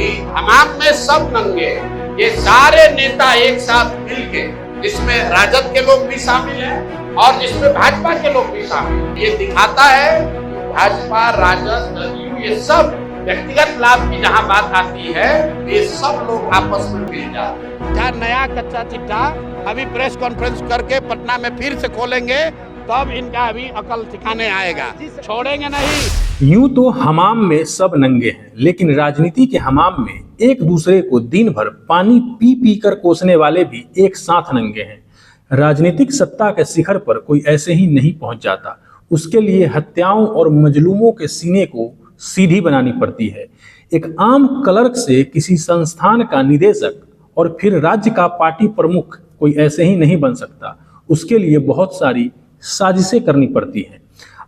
कि हमाम में सब नंगे, ये सारे नेता एक साथ मिलके, जिसमें राजद के लोग भी शामिल हैं और जिसमें भाजपा के लोग भी शामिल हैं, ये दिखाता है भाजपा, राजद, जदयू, ये सब व्यक्तिगत लाभ की जहां बात आती है, ये सब लोग आपस में मिल जाते हैं। क्या नया कच्चा चिट्ठा अभी प्रेस कॉन्फ्रेंस करके पटना में फिर से खोलेंगे, तब इनका अभी अकल ठिकाने आएगा, छोड़ेंगे नहीं। यूं तो हमाम में सब नंगे हैं, लेकिन राजनीति के हमाम में एक दूसरे को दिन भर पानी पी पी कर कोसने वाले भी एक साथ नंगे हैं। राजनीतिक सत्ता के शिखर पर कोई ऐसे ही नहीं पहुंच जाता, उसके लिए हत्याओं और मजलूमों के सीने को सीधी बनानी पड़ती है। एक आम क्लर्क से किसी संस्थान का निदेशक और फिर राज्य का पार्टी प्रमुख कोई ऐसे ही नहीं बन सकता, उसके लिए बहुत सारी साजिशें करनी पड़ती हैं।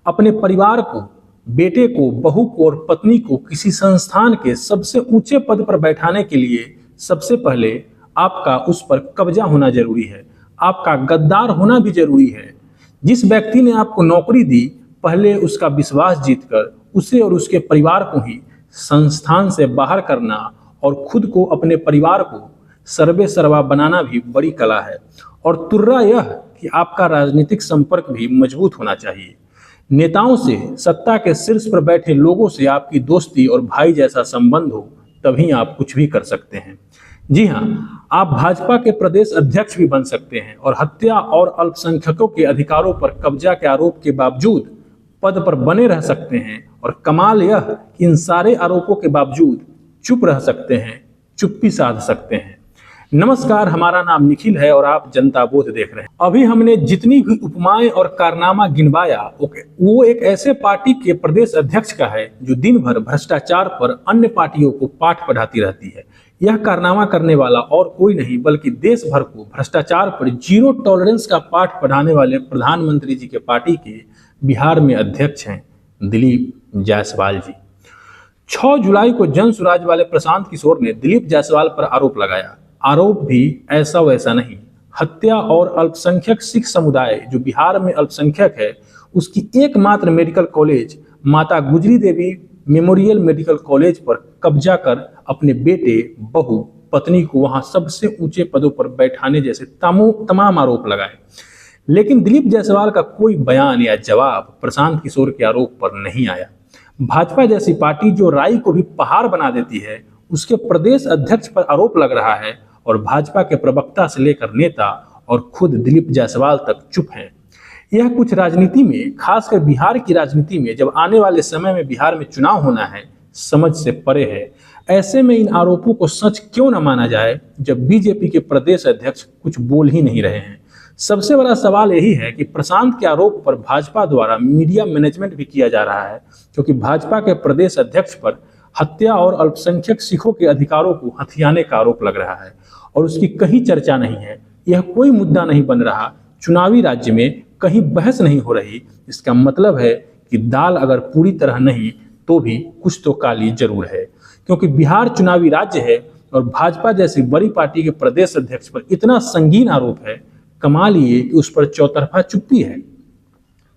अपने परिवार को, बेटे को, बहू को और पत्नी को किसी संस्थान के सबसे ऊंचे पद पर बैठाने के लिए सबसे पहले आपका उस पर कब्जा होना जरूरी है, आपका गद्दार होना भी जरूरी है। जिस व्यक्ति ने आपको नौकरी दी, पहले उसका विश्वास जीतकर उसे और उसके परिवार को ही संस्थान से बाहर करना और खुद को, अपने परिवार को सर्वे सर्वा बनाना भी बड़ी कला है। और तुर्रा यह कि आपका राजनीतिक संपर्क भी मजबूत होना चाहिए। नेताओं से, सत्ता के शीर्ष पर बैठे लोगों से आपकी दोस्ती और भाई जैसा संबंध हो, तभी आप कुछ भी कर सकते हैं। जी हाँ, आप भाजपा के प्रदेश अध्यक्ष भी बन सकते हैं और हत्या और अल्पसंख्यकों के अधिकारों पर कब्जा के आरोप के बावजूद पद पर बने रह सकते हैं। और कमाल यह कि इन सारे आरोपों के बावजूद चुप रह सकते हैं, चुप्पी साध सकते हैं। नमस्कार, हमारा नाम निखिल है और आप जनता बोध देख रहे हैं। अभी हमने जितनी भी उपमाएं और कारनामा गिनवाया, वो एक ऐसे पार्टी के प्रदेश अध्यक्ष का है जो दिन भर भ्रष्टाचार पर अन्य पार्टियों को पाठ पढ़ाती रहती है। यह कारनामा करने वाला और कोई नहीं बल्कि देश भर को भ्रष्टाचार पर जीरो टॉलरेंस का पाठ पढ़ाने वाले प्रधानमंत्री जी के पार्टी के बिहार में अध्यक्ष हैं दिलीप जायसवाल जी। 6 जुलाई को जन सुराज वाले प्रशांत किशोर ने दिलीप जायसवाल पर आरोप लगाया। आरोप भी ऐसा वैसा नहीं, हत्या और अल्पसंख्यक सिख समुदाय जो बिहार में अल्पसंख्यक है, उसकी एकमात्र मेडिकल कॉलेज माता गुजरी देवी मेमोरियल मेडिकल कॉलेज पर कब्जा कर अपने बेटे, बहू, पत्नी को वहां सबसे ऊंचे पदों पर बैठाने जैसे तमाम आरोप लगाए। लेकिन दिलीप जायसवाल का कोई बयान या जवाब प्रशांत किशोर के आरोप पर नहीं आया। भाजपा जैसी पार्टी जो राई को भी पहाड़ बना देती है, उसके प्रदेश अध्यक्ष पर आरोप लग रहा है और भाजपा के प्रवक्ता से लेकर नेता और खुद दिलीप जायसवाल तक चुप हैं। यह कुछ राजनीति में, खासकर बिहार की राजनीति में, जब आने वाले समय में बिहार में चुनाव होना है, समझ से परे है। ऐसे में इन आरोपों को सच क्यों न माना जाए जब बीजेपी के प्रदेश अध्यक्ष कुछ बोल ही नहीं रहे हैं। सबसे बड़ा सवाल यही है कि प्रशांत के आरोप पर भाजपा द्वारा मीडिया मैनेजमेंट भी किया जा रहा है, क्योंकि भाजपा के प्रदेश अध्यक्ष पर हत्या और अल्पसंख्यक सिखों के अधिकारों को हथियाने का आरोप लग रहा है और उसकी कहीं चर्चा नहीं है। यह कोई मुद्दा नहीं बन रहा, चुनावी राज्य में कहीं बहस नहीं हो रही। इसका मतलब है कि दाल अगर पूरी तरह नहीं तो भी कुछ तो काली जरूर है, क्योंकि बिहार चुनावी राज्य है और भाजपा जैसी बड़ी पार्टी के प्रदेश अध्यक्ष पर इतना संगीन आरोप है। कमाल ये कि उस पर चौतरफा चुप्पी है।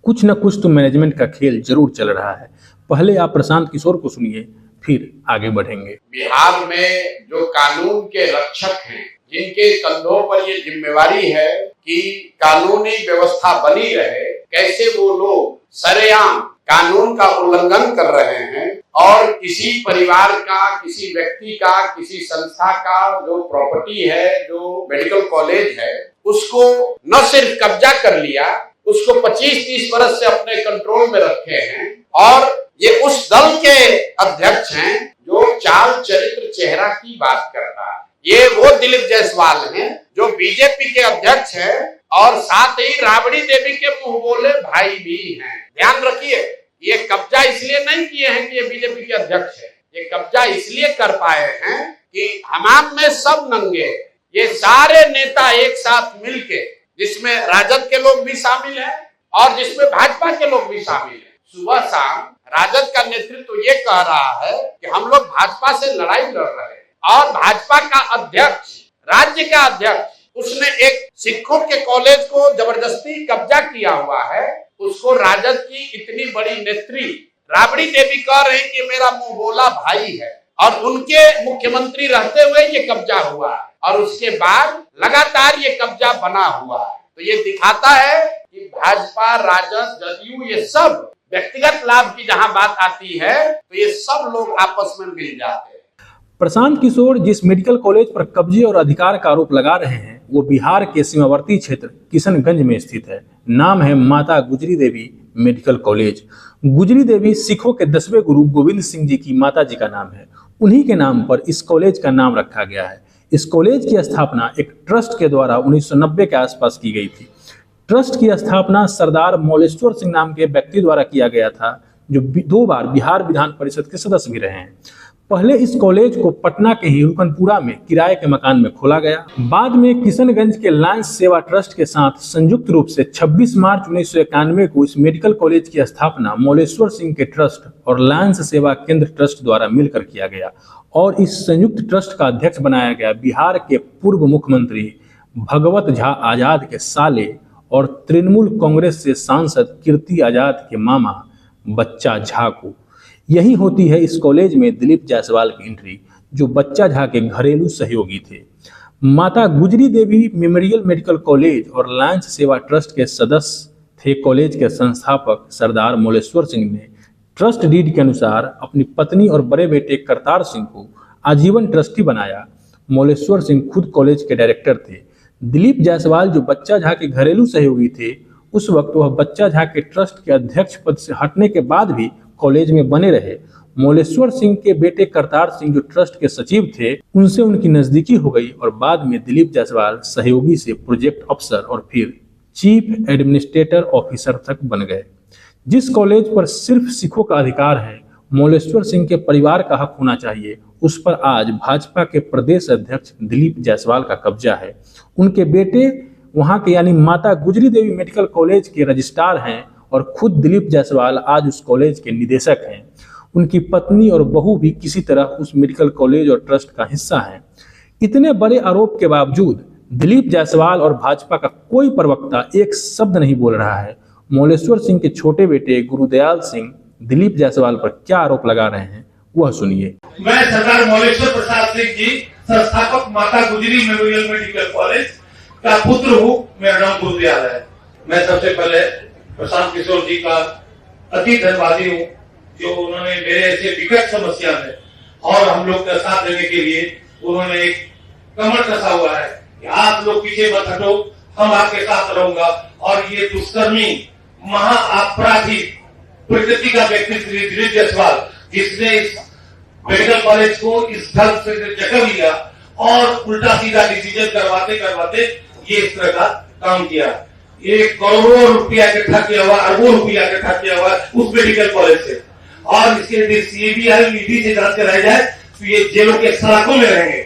कुछ न कुछ तो मैनेजमेंट का खेल जरूर चल रहा है। पहले आप प्रशांत किशोर को सुनिए, फिर आगे बढ़ेंगे। बिहार में जो कानून के रक्षक हैं, जिनके कंधों पर ये जिम्मेवारी है कि कानूनी व्यवस्था बनी रहे, कैसे वो लोग सरेआम कानून का उल्लंघन कर रहे हैं और किसी परिवार का, किसी व्यक्ति का, किसी संस्था का जो प्रॉपर्टी है, जो मेडिकल कॉलेज है, उसको न सिर्फ कब्जा कर लिया, उसको 25-30 वर्ष से अपने कंट्रोल में रखे हैं। और ये उस दल के अध्यक्ष हैं जो चाल चरित्र चेहरा की बात कर रहा है। ये वो दिलीप जायसवाल हैं जो बीजेपी के अध्यक्ष हैं और साथ ही राबड़ी देवी के मुंह बोले भाई भी हैं। ध्यान रखिए, ये कब्जा इसलिए नहीं किए हैं कि ये बीजेपी के अध्यक्ष है, ये कब्जा इसलिए कर पाए हैं कि हमाम में सब नंगे, ये सारे नेता एक साथ मिलके, जिसमें राजद के लोग भी शामिल हैं और जिसमें भाजपा के लोग भी शामिल हैं। सुबह शाम राजद का नेतृत्व ये कह रहा है कि हम लोग भाजपा से लड़ाई लड़ रहे हैं और भाजपा का अध्यक्ष, राज्य का अध्यक्ष, उसने एक सिखों के कॉलेज को जबरदस्ती कब्जा किया हुआ है। उसको राजद की इतनी बड़ी नेत्री राबड़ी देवी कह रही कि मेरा मुंह बोला भाई है और उनके मुख्यमंत्री रहते हुए ये कब्जा हुआ और उसके बाद लगातार ये कब्जा बना हुआ है। तो ये दिखाता है कि भाजपा, राजद, जदयू ये सब व्यक्तिगत लाभ की जहां बात आती है तो ये सब लोग आपस में मिल जाते हैं। प्रशांत किशोर जिस मेडिकल कॉलेज पर कब्जे और अधिकार का आरोप लगा रहे हैं वो बिहार के सीमावर्ती क्षेत्र किशनगंज में स्थित है। नाम है माता गुजरी देवी मेडिकल कॉलेज। गुजरी देवी सिखों के 10वें गुरु गोविंद सिंह जी की माता जी का नाम है। उन्हीं के नाम पर इस कॉलेज का नाम रखा गया है। इस कॉलेज की स्थापना एक ट्रस्ट के द्वारा 1990 के आसपास की गई थी। ट्रस्ट की स्थापना सरदार मौलेश्वर सिंह नाम के व्यक्ति द्वारा किया गया था, जो 2 बार बिहार विधान परिषद के सदस्य भी रहे हैं। पहले इस कॉलेज को पटना के ही रुकनपुरा में किराए के मकान में खोला गया। बाद में किशनगंज के लायंस सेवा ट्रस्ट के साथ संयुक्त रूप से 26 मार्च 1991 को इस मेडिकल कॉलेज की स्थापना मौलेश्वर सिंह के ट्रस्ट और लायंस सेवा केंद्र ट्रस्ट द्वारा मिलकर किया गया और इस संयुक्त ट्रस्ट का अध्यक्ष बनाया गया बिहार के पूर्व मुख्यमंत्री भगवत झा आजाद के साले और तृणमूल कांग्रेस से सांसद कीर्ति आजाद के मामा बच्चा झा को। यही होती है इस कॉलेज में दिलीप जायसवाल की एंट्री, जो बच्चा झा के घरेलू सहयोगी थे। माता गुजरी देवी मेमोरियल मेडिकल कॉलेज और लायंस सेवा ट्रस्ट के सदस्य थे। कॉलेज के संस्थापक सरदार मौलेश्वर सिंह ने ट्रस्ट डीड के अनुसार अपनी पत्नी और बड़े बेटे करतार सिंह को आजीवन ट्रस्टी बनाया। मौलेश्वर सिंह खुद कॉलेज के डायरेक्टर थे। दिलीप जायसवाल जो बच्चा झा के घरेलू सहयोगी थे, उस वक्त वह बच्चा झा के ट्रस्ट के अध्यक्ष पद से हटने के बाद भी कॉलेज में बने रहे। मौलेश्वर सिंह के बेटे करतार सिंह जो ट्रस्ट के सचिव थे, उनसे उनकी नजदीकी हो गई और बाद में दिलीप जायसवाल सहयोगी से प्रोजेक्ट अफसर और फिर चीफ एडमिनिस्ट्रेटर ऑफिसर तक बन गए। जिस कॉलेज पर सिर्फ सिखों का अधिकार है, मौलेश्वर सिंह के परिवार का हक होना चाहिए, उस पर आज भाजपा के प्रदेश अध्यक्ष दिलीप जायसवाल का कब्जा है। उनके बेटे वहां के यानी माता गुजरी देवी मेडिकल कॉलेज के रजिस्ट्रार हैं और खुद दिलीप जायसवाल आज उस कॉलेज के निदेशक हैं। उनकी पत्नी और बहू भी किसी तरह उस मेडिकल कॉलेज और ट्रस्ट का हिस्सा हैं। इतने बड़े आरोप के बावजूद दिलीप जायसवाल और भाजपा का कोई प्रवक्ता एक शब्द नहीं बोल रहा है। मौलेश्वर सिंह के छोटे बेटे गुरुदयाल सिंह दिलीप जायसवाल पर क्या आरोप लगा रहे हैं, वह सुनिए। मैं सरदार मौलेश्वर प्रसाद सिंह जी, संस्थापक माता गुजरी मेमोरियल मेडिकल कॉलेज का पुत्र हूँ। मेरा नाम गुरुदयाल है। मैं सबसे पहले प्रशांत किशोर जी का अति धन्यवादी हूँ, जो उन्होंने मेरे ऐसे विकट समस्या में और हम लोग का साथ देने के लिए उन्होंने एक कमर कसा हुआ है कि आप लोग पीछे मत हटो, हम आपके साथ रहूंगा। और ये दुष्कर्मी महाअपराधी प्रकृति का व्यक्ति दिलीप जायसवाल, जिसने इस मेडिकल कॉलेज को इस ढंग से जगह लिया और उल्टा सीधा डिसीजन करवाते करवाते ये इस तरह का काम किया। एक करोड़ों रुपया इकट्ठा किया हुआ, अरबों रुपया इकट्ठा किया हुआ उस मेडिकल कॉलेज से, और इसके सीबीआई ईडी से जांच कराई जाए तो ये जेलों के सलाखों में रहेंगे।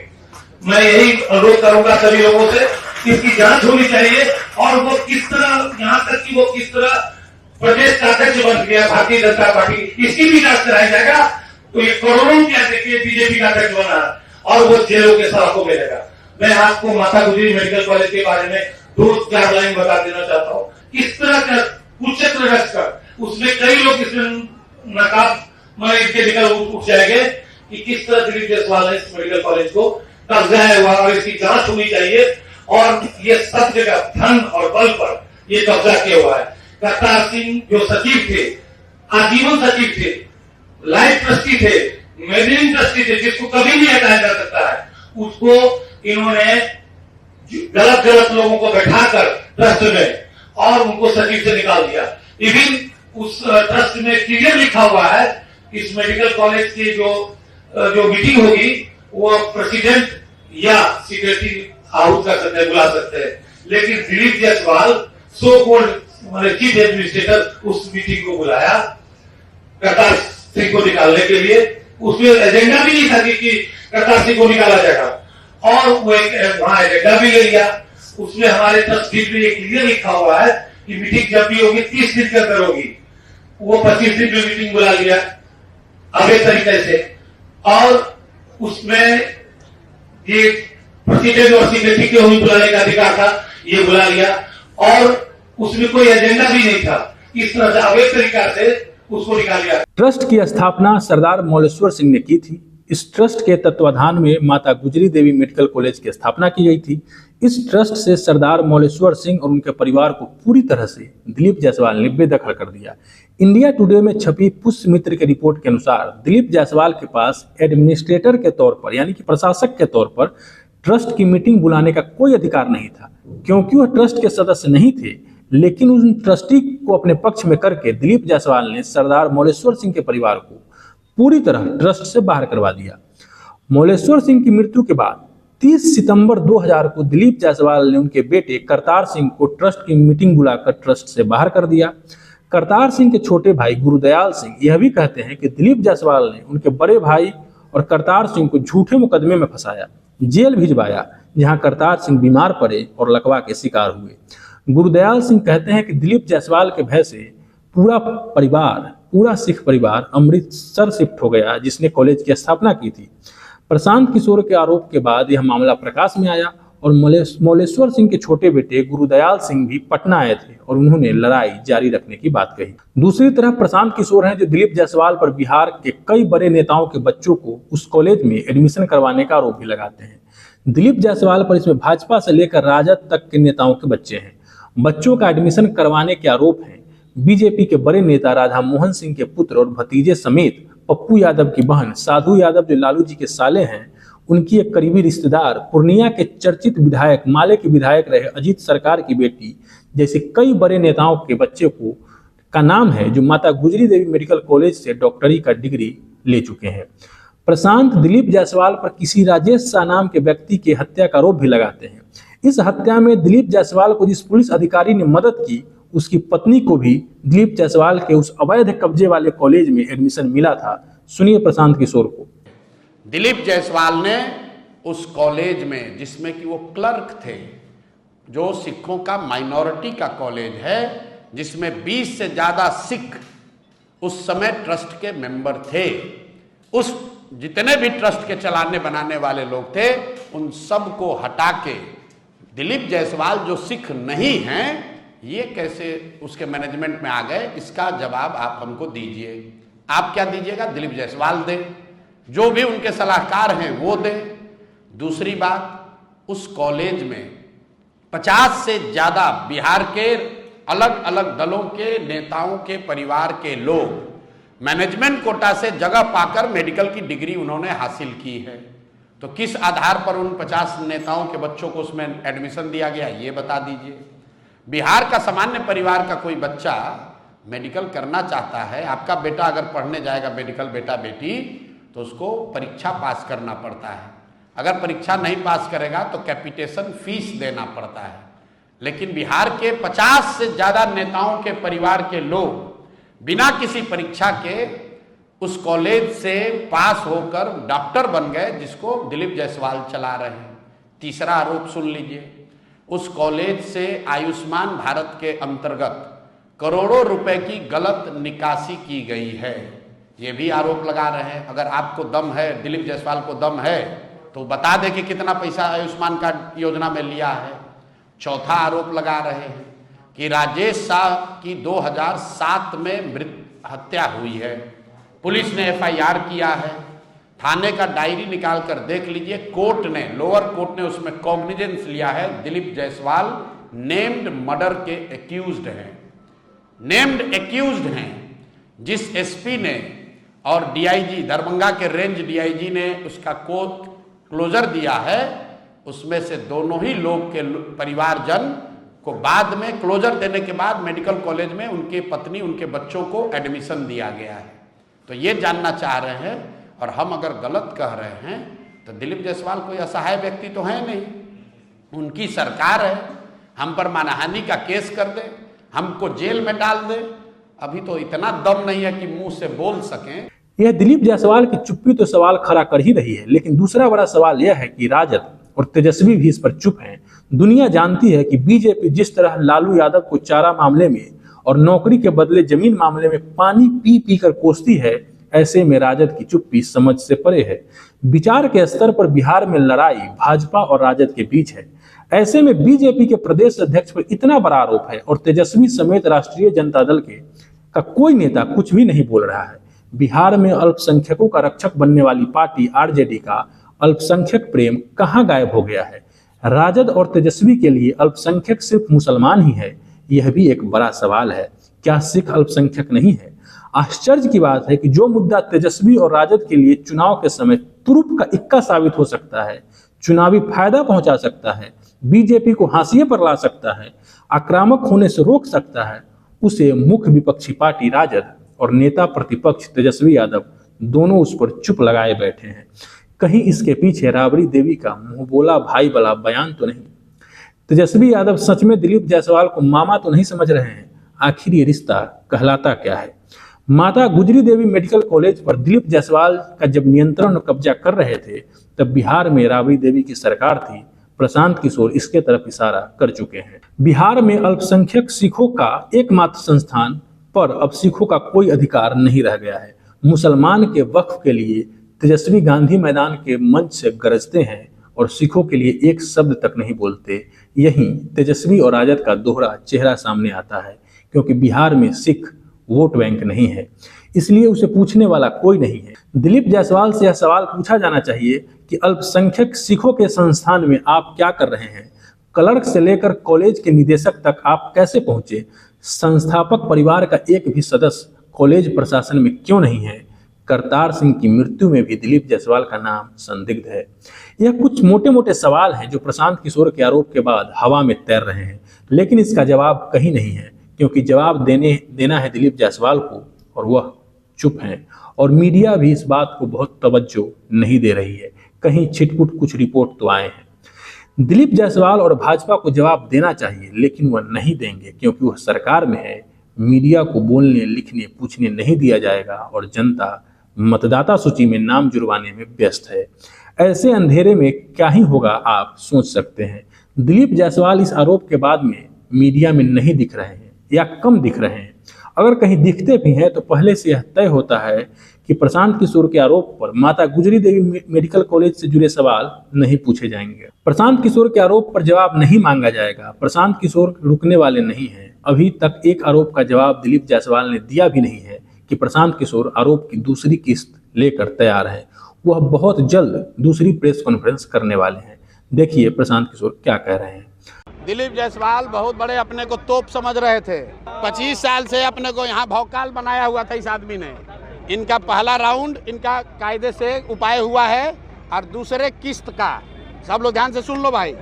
मैं यही अनुरोध करूंगा सभी लोगों से, इसकी जांच होनी चाहिए और वो किस तरह, यहाँ तक कि वो किस तरह प्रदेश का अध्यक्ष बन गया भारतीय जनता पार्टी, इसकी भी जांच कराई जाएगा तो ये करोड़ों रुपया देखिए बीजेपी का अध्यक्ष बना और वो जेलों के सलाखों में रहेगा। मैं आपको माता गुजरी मेडिकल कॉलेज के बारे में 2-4 लाइन बता देना चाहता हूँ। किस तरह का कुचक्र रचकर उसमें कई लोग इसमें नकाब इसके निकल उठ जाएंगे कि किस तरह दिलीप जायसवाल ने इस मेडिकल कॉलेज को कब्जा हुआ और इसकी जांच होनी चाहिए। और ये सब जगह धन और बल पर ये कब्जा किया हुआ है। करतार सिंह जो सचिव थे, आजीवन सचिव थे, लाइफ ट्रस्टी थे, मेडिकल ट्रस्टी थे, जिसको कभी नहीं हटाया जा सकता है, उसको इन्होंने गलत लोगों को बैठाकर ट्रस्ट में और उनको सचिव से निकाल दिया। इवन उस ट्रस्ट में क्लियर लिखा हुआ है इस मेडिकल कॉलेज की जो मीटिंग होगी वो प्रेसिडेंट या सेक्रेटरी हाउस कर सकते हैं, बुला सकते हैं। लेकिन Dilip Jaiswal so called chief administrator उस मीटिंग को बुलाया करतार सिंह को निकालने के लिए। उसमें एजेंडा भी नहीं था कि करतार सिंह को निकाला जाएगा, और वो एक वहां एजेंडा भी ले लिया। उसमें हमारे ट्रस्टी में ये क्लियर लिखा हुआ है कि मीटिंग जब भी होगी 30 दिन के अंदर होगी। वो 25 दिन में मीटिंग बुला लिया अवैध तरीके से, और उसमें ये प्रेसिडेंट और सेक्रेटरी के बुलाने का अधिकार था, ये बुला लिया, और उसमें कोई एजेंडा भी नहीं था। इस तरह से अवैध तरीका से उसको निकाल लिया। ट्रस्ट की स्थापना सरदार मौलेश्वर सिंह ने की थी। इस ट्रस्ट के तत्वाधान में माता गुजरी देवी मेडिकल कॉलेज की स्थापना की गई थी। इस ट्रस्ट से सरदार मौलेश्वर सिंह और उनके परिवार को पूरी तरह से दिलीप जायसवाल ने बेदखल कर दिया। इंडिया टुडे में छपी पुष्य मित्र की रिपोर्ट के अनुसार दिलीप जायसवाल के पास एडमिनिस्ट्रेटर के तौर पर यानी कि प्रशासक के तौर पर ट्रस्ट की मीटिंग बुलाने का कोई अधिकार नहीं था, क्योंकि वह ट्रस्ट के सदस्य नहीं थे। लेकिन उन ट्रस्टी को अपने पक्ष में करके दिलीप जायसवाल ने सरदार मौलेश्वर सिंह के परिवार को पूरी तरह ट्रस्ट से बाहर करवा दिया। मौलेश्वर सिंह की मृत्यु के बाद 30 सितंबर 2000 को दिलीप जायसवाल ने उनके बेटे करतार सिंह को ट्रस्ट की मीटिंग बुलाकर ट्रस्ट से बाहर कर दिया। करतार सिंह के छोटे भाई गुरुदयाल सिंह यह भी कहते हैं कि दिलीप जायसवाल ने उनके बड़े भाई और करतार सिंह को झूठे मुकदमे में फंसाया, जेल भिजवाया, जहां करतार सिंह बीमार पड़े और लकवा के शिकार हुए। गुरुदयाल सिंह कहते हैं कि दिलीप जायसवाल के भय से पूरा सिख परिवार अमृतसर शिफ्ट हो गया, जिसने कॉलेज की स्थापना की थी। प्रशांत किशोर के आरोप के बाद यह मामला प्रकाश में आया और मौलेश्वर सिंह के छोटे बेटे गुरुदयाल सिंह भी पटना आए थे और उन्होंने लड़ाई जारी रखने की बात कही। दूसरी तरफ प्रशांत किशोर हैं जो दिलीप जायसवाल पर बिहार के कई बड़े नेताओं के बच्चों को उस कॉलेज में एडमिशन करवाने का आरोप भी लगाते हैं। दिलीप जायसवाल पर इसमें भाजपा से लेकर राजद तक के नेताओं के बच्चे हैं। बच्चों का एडमिशन करवाने के आरोप हैं बीजेपी के बड़े नेता राधा मोहन सिंह के पुत्र और भतीजे समेत पप्पू यादव की बहन साधु यादव जो लालू जी के साले हैं, उनकी एक करीबी रिश्तेदार पूर्णिया के चर्चित विधायक माले के विधायक रहे अजीत सरकार की बेटी जैसे कई बड़े नेताओं के बच्चे का नाम है जो माता गुजरी देवी मेडिकल कॉलेज से डॉक्टरी का डिग्री ले चुके हैं। प्रशांत दिलीप जायसवाल पर किसी राजेश शाह नाम के व्यक्ति की हत्या का आरोप भी लगाते हैं। इस हत्या में दिलीप जायसवाल को जिस पुलिस अधिकारी ने मदद की, उसकी पत्नी को भी दिलीप जायसवाल के उस अवैध कब्जे वाले कॉलेज में एडमिशन मिला था। सुनिए प्रशांत किशोर को। दिलीप जायसवाल ने उस कॉलेज में, जिसमें कि वो क्लर्क थे, जो सिखों का माइनॉरिटी का कॉलेज है, जिसमें 20 से ज़्यादा सिख उस समय ट्रस्ट के मेंबर थे, उस जितने भी ट्रस्ट के चलाने बनाने वाले लोग थे, उन सब को हटा के दिलीप जायसवाल जो सिख नहीं हैं, ये कैसे उसके मैनेजमेंट में आ गए, इसका जवाब आप हमको दीजिए। आप क्या दीजिएगा? दिलीप जायसवाल दें, जो भी उनके सलाहकार हैं वो दें। दूसरी बात, उस कॉलेज में 50 से ज़्यादा बिहार के अलग अलग दलों के नेताओं के परिवार के लोग मैनेजमेंट कोटा से जगह पाकर मेडिकल की डिग्री उन्होंने हासिल की है। तो किस आधार पर उन 50 नेताओं के बच्चों को उसमें एडमिशन दिया गया, ये बता दीजिए। बिहार का सामान्य परिवार का कोई बच्चा मेडिकल करना चाहता है, आपका बेटा अगर पढ़ने जाएगा मेडिकल, बेटा बेटी, तो उसको परीक्षा पास करना पड़ता है। अगर परीक्षा नहीं पास करेगा तो कैपिटेशन फीस देना पड़ता है। लेकिन बिहार के 50 से ज़्यादा नेताओं के परिवार के लोग बिना किसी परीक्षा के उस कॉलेज से पास होकर डॉक्टर बन गए, जिसको दिलीप जायसवाल चला रहे हैं। तीसरा आरोप सुन लीजिए, उस कॉलेज से आयुष्मान भारत के अंतर्गत करोड़ों रुपए की गलत निकासी की गई है, ये भी आरोप लगा रहे हैं। अगर आपको दम है, दिलीप जायसवाल को दम है, तो बता दे कि कितना पैसा आयुष्मान कार्ड योजना में लिया है। चौथा आरोप लगा रहे हैं कि राजेश शाह की 2007 में हत्या हुई है। पुलिस ने FIR किया है, थाने का डायरी निकाल कर देख लीजिए। कोर्ट ने, लोअर कोर्ट ने उसमें कॉग्निजेंस लिया है। दिलीप जायसवाल नेम्ड मर्डर के एक्यूज्ड हैं, नेम्ड एक्यूज्ड हैं। जिस SP ने और DIG दरभंगा के रेंज DIG ने उसका कोर्ट क्लोजर दिया है, उसमें से दोनों ही लोग के परिवारजन को बाद में क्लोजर देने के बाद मेडिकल कॉलेज में उनके पत्नी, उनके बच्चों को एडमिशन दिया गया है। तो ये जानना चाह रहे हैं, और हम अगर गलत कह रहे हैं तो दिलीप जायसवाल कोई असहाय व्यक्ति तो है नहीं, उनकी सरकार है। हम पर मानहानि का केस कर दे, हमको जेल में डाल दे, अभी तो इतना दम नहीं है कि मुंह से बोल सकें। यह दिलीप जायसवाल की चुप्पी तो सवाल खड़ा कर ही रही है, लेकिन दूसरा बड़ा सवाल यह है कि राजद और तेजस्वी भी इस पर चुप हैं। दुनिया जानती है कि बीजेपी जिस तरह लालू यादव को चारा मामले में और नौकरी के बदले जमीन मामले में पानी पी पी कर कोसती है, ऐसे में राजद की चुप्पी समझ से परे है। विचार के स्तर पर बिहार में लड़ाई भाजपा और राजद के बीच है। ऐसे में बीजेपी के प्रदेश अध्यक्ष पर इतना बड़ा आरोप है और तेजस्वी समेत राष्ट्रीय जनता दल का कोई नेता कुछ भी नहीं बोल रहा है। बिहार में अल्पसंख्यकों का रक्षक बनने वाली पार्टी आरजेडी का अल्पसंख्यक प्रेम कहां गायब हो गया है? राजद और तेजस्वी के लिए अल्पसंख्यक सिर्फ मुसलमान ही है, यह भी एक बड़ा सवाल है। क्या सिख अल्पसंख्यक नहीं है? आश्चर्य की बात है कि जो मुद्दा तेजस्वी और राजद के लिए चुनाव के समय तुरुप का इक्का साबित हो सकता है, चुनावी फायदा पहुंचा सकता है, बीजेपी को हाशिए पर ला सकता है, आक्रामक होने से रोक सकता है, उसे मुख्य विपक्षी पार्टी राजद और नेता प्रतिपक्ष तेजस्वी यादव दोनों उस पर चुप लगाए बैठे हैं। कहीं इसके पीछे राबड़ी देवी का मुंह बोला भाई वाला बयान तो नहीं? तेजस्वी यादव सच में दिलीप जायसवाल को मामा तो नहीं समझ रहे हैं? आखिर ये रिश्ता कहलाता क्या है? माता गुजरी देवी मेडिकल कॉलेज पर दिलीप जायसवाल का जब नियंत्रण और कब्जा कर रहे थे, तब बिहार में राबड़ी देवी की सरकार थी। प्रशांत किशोर इसके तरफ इशारा कर चुके हैं। बिहार में अल्पसंख्यक सिखों का एकमात्र संस्थान पर अब सिखों का कोई अधिकार नहीं रह गया है। मुसलमान के वक्फ के लिए तेजस्वी गांधी मैदान के मंच से गरजते हैं और सिखों के लिए एक शब्द तक नहीं बोलते। यहीं तेजस्वी और राजद का दोहरा चेहरा सामने आता है, क्योंकि बिहार में सिख वोट बैंक नहीं है, इसलिए उसे पूछने वाला कोई नहीं है। दिलीप जायसवाल से यह सवाल पूछा जाना चाहिए कि अल्पसंख्यक सिखों के संस्थान में आप क्या कर रहे हैं? क्लर्क से लेकर कॉलेज के निदेशक तक आप कैसे पहुंचे? संस्थापक परिवार का एक भी सदस्य कॉलेज प्रशासन में क्यों नहीं है? करतार सिंह की मृत्यु में भी दिलीप जायसवाल का नाम संदिग्ध है। यह कुछ मोटे मोटे सवाल हैं जो प्रशांत किशोर के आरोप के बाद हवा में तैर रहे हैं, लेकिन इसका जवाब कहीं नहीं है, क्योंकि जवाब देना है दिलीप जायसवाल को और वह चुप हैं। और मीडिया भी इस बात को बहुत तवज्जो नहीं दे रही है। कहीं छिटपुट कुछ रिपोर्ट तो आए हैं। दिलीप जायसवाल और भाजपा को जवाब देना चाहिए, लेकिन वह नहीं देंगे, क्योंकि वह सरकार में है। मीडिया को बोलने, लिखने, पूछने नहीं दिया जाएगा और जनता मतदाता सूची में नाम जुड़वाने में व्यस्त है। ऐसे अंधेरे में क्या ही होगा आप सोच सकते हैं। दिलीप जायसवाल इस आरोप के बाद में मीडिया में नहीं दिख रहे हैं या कम दिख रहे हैं। अगर कहीं दिखते भी हैं तो पहले से यह तय होता है कि प्रशांत किशोर के आरोप पर माता गुजरी देवी मेडिकल कॉलेज से जुड़े सवाल नहीं पूछे जाएंगे। प्रशांत किशोर के आरोप पर जवाब नहीं मांगा जाएगा। प्रशांत किशोर रुकने वाले नहीं हैं। अभी तक एक आरोप का जवाब दिलीप जायसवाल ने दिया भी नहीं है कि प्रशांत किशोर आरोप की दूसरी किस्त लेकर तैयार है। वह बहुत जल्द दूसरी प्रेस कॉन्फ्रेंस करने वाले हैं। देखिए प्रशांत किशोर क्या कह रहे हैं। दिलीप जायसवाल बहुत बड़े अपने को तोप समझ रहे थे। 25 साल से अपने को यहाँ भौकाल बनाया हुआ था इस आदमी ने। इनका पहला राउंड इनका कायदे से उपाय हुआ है और दूसरे किस्त का, सब लोग ध्यान से सुन लो भाई,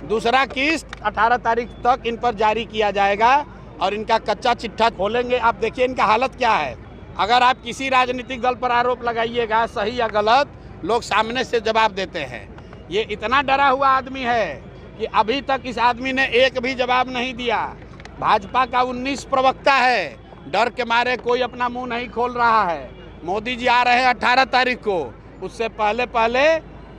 दूसरा किस्त 18 तारीख तक इन पर जारी किया जाएगा और इनका कच्चा चिट्ठा खोलेंगे। आप देखिए इनका हालत क्या है। अगर आप किसी राजनीतिक दल पर आरोप लगाइएगा, सही या गलत, लोग सामने से जवाब देते हैं। ये इतना डरा हुआ आदमी है कि अभी तक इस आदमी ने एक भी जवाब नहीं दिया। भाजपा का 19 प्रवक्ता है, डर के मारे कोई अपना मुंह नहीं खोल रहा है। मोदी जी आ रहे हैं 18 तारीख को, उससे पहले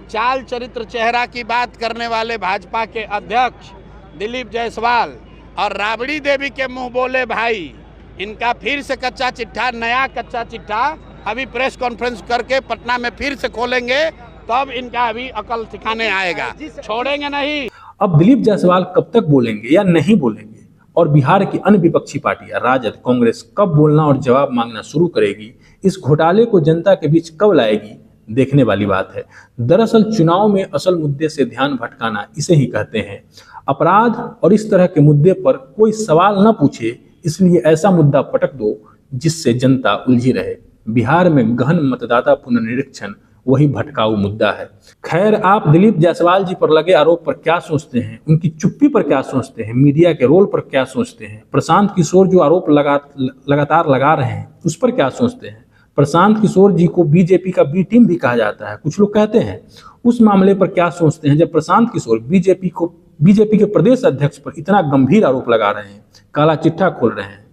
चाल चरित्र चेहरा की बात करने वाले भाजपा के अध्यक्ष दिलीप जायसवाल और राबड़ी देवी के मुंह बोले भाई, इनका फिर से कच्चा चिट्ठा, नया कच्चा चिट्ठा अभी प्रेस कॉन्फ्रेंस करके पटना में फिर से खोलेंगे, तब इनका अभी अकल ठिकाने आएगा, छोड़ेंगे नहीं। अब दिलीप जायसवाल कब तक बोलेंगे या नहीं बोलेंगे, और बिहार की अन्य विपक्षी पार्टियां राजद, कांग्रेस कब बोलना और जवाब मांगना शुरू करेगी, इस घोटाले को जनता के बीच कब लाएगी, देखने वाली बात है। दरअसल चुनाव में असल मुद्दे से ध्यान भटकाना इसे ही कहते हैं। अपराध और इस तरह के मुद्दे पर कोई सवाल न पूछे, इसलिए ऐसा मुद्दा पटक दो जिससे जनता उलझी रहे। बिहार में गहन मतदाता पुनर्निरीक्षण वही भटकाऊ मुद्दा है। खैर, आप दिलीप जायसवाल जी पर लगे आरोप पर क्या सोचते हैं, उनकी चुप्पी पर क्या सोचते हैं, मीडिया के रोल पर क्या सोचते हैं, प्रशांत किशोर जो आरोप लगातार लगा रहे हैं उस पर क्या सोचते हैं। प्रशांत किशोर जी को बीजेपी का बी टीम भी कहा जाता है, कुछ लोग कहते हैं। उस मामले पर क्या सोचते हैं जब प्रशांत किशोर बीजेपी के प्रदेश अध्यक्ष पर इतना गंभीर आरोप लगा रहे हैं, काला चिट्ठा खोल रहे हैं।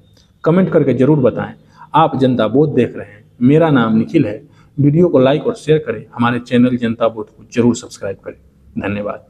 कमेंट करके जरूर बताएं। आप जनता बोध देख रहे हैं। मेरा नाम निखिल है। वीडियो को लाइक और शेयर करें। हमारे चैनल जनता बोध को जरूर सब्सक्राइब करें। धन्यवाद।